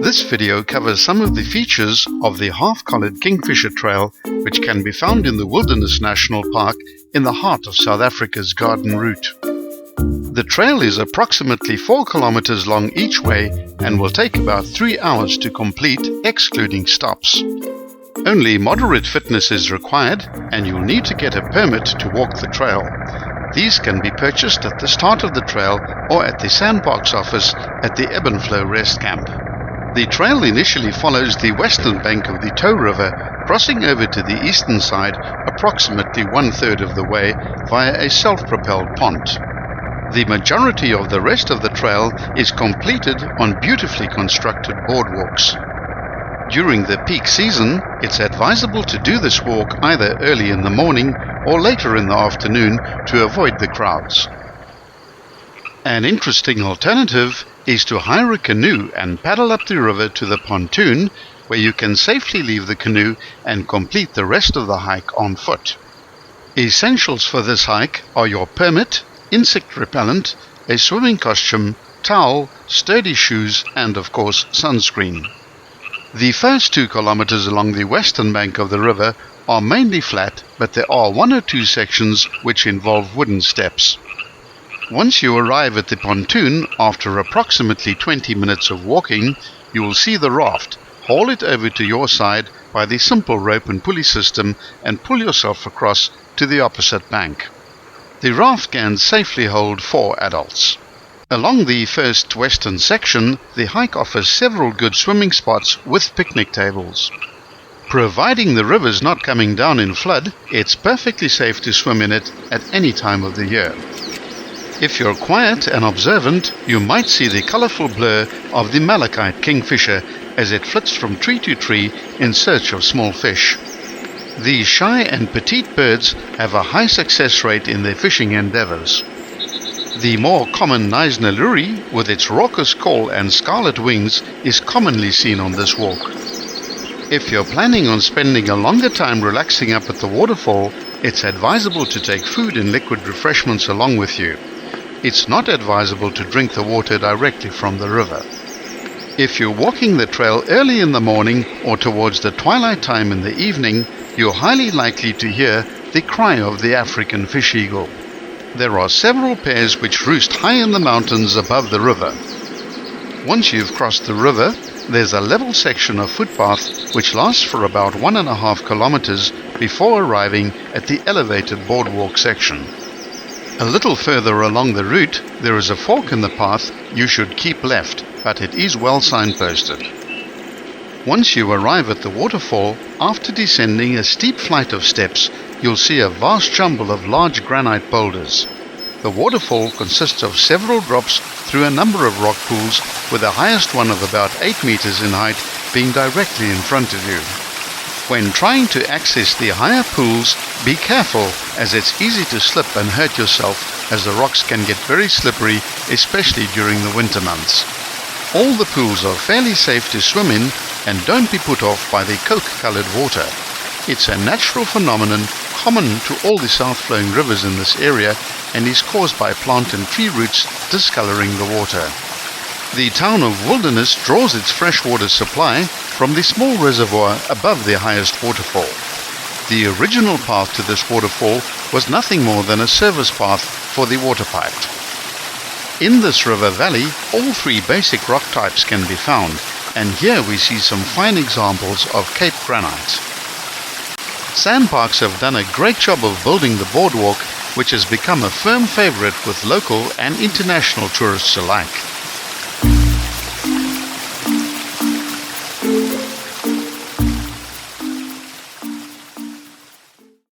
This video covers some of the features of the half-collared Kingfisher Trail, which can be found in the Wilderness National Park in the heart of South Africa's Garden Route. The trail is approximately 4 kilometers long each way and will take about 3 hours to complete, excluding stops. Only moderate fitness is required, and you'll need to get a permit to walk the trail. These can be purchased at the start of the trail or at the Sandparks office at the Ebb and Flow Rest Camp. The trail initially follows the western bank of the Tow River, crossing over to the eastern side approximately 1/3 of the way via a self-propelled pont. The majority of the rest of the trail is completed on beautifully constructed boardwalks. During the peak season, it's advisable to do this walk either early in the morning or later in the afternoon to avoid the crowds. An interesting alternative is to hire a canoe and paddle up the river to the pontoon, where you can safely leave the canoe and complete the rest of the hike on foot. Essentials for this hike are your permit, insect repellent, a swimming costume, towel, sturdy shoes, and of course sunscreen. The first 2 kilometers along the western bank of the river are mainly flat, but there are 1 or 2 sections which involve wooden steps. Once you arrive at the pontoon, after approximately 20 minutes of walking, you will see the raft. Haul it over to your side by the simple rope and pulley system and pull yourself across to the opposite bank. The raft can safely hold 4 adults. Along the first western section, the hike offers several good swimming spots with picnic tables. Providing the river's not coming down in flood, it's perfectly safe to swim in it at any time of the year. If you're quiet and observant, you might see the colorful blur of the malachite kingfisher as it flits from tree to tree in search of small fish. These shy and petite birds have a high success rate in their fishing endeavors. The more common Naisnaluri, with its raucous call and scarlet wings, is commonly seen on this walk. If you're planning on spending a longer time relaxing up at the waterfall, it's advisable to take food and liquid refreshments along with you. It's not advisable to drink the water directly from the river. If you're walking the trail early in the morning or towards the twilight time in the evening, you're highly likely to hear the cry of the African fish eagle. There are several pairs which roost high in the mountains above the river. Once you've crossed the river, there's a level section of footpath which lasts for about 1.5 kilometers before arriving at the elevated boardwalk section. A little further along the route, there is a fork in the path. You should keep left, but it is well signposted. Once you arrive at the waterfall, after descending a steep flight of steps, you'll see a vast jumble of large granite boulders. The waterfall consists of several drops through a number of rock pools, with the highest one of about 8 meters in height being directly in front of you. When trying to access the higher pools, be careful, as it's easy to slip and hurt yourself, as the rocks can get very slippery, especially during the winter months. All the pools are fairly safe to swim in, and don't be put off by the coke-colored water. It's a natural phenomenon common to all the south-flowing rivers in this area and is caused by plant and tree roots discoloring the water. The town of Wilderness draws its freshwater supply from the small reservoir above the highest waterfall. The original path to this waterfall was nothing more than a service path for the water pipe. In this river valley, all 3 basic rock types can be found, and here we see some fine examples of Cape granite. Sandparks have done a great job of building the boardwalk, which has become a firm favorite with local and international tourists alike.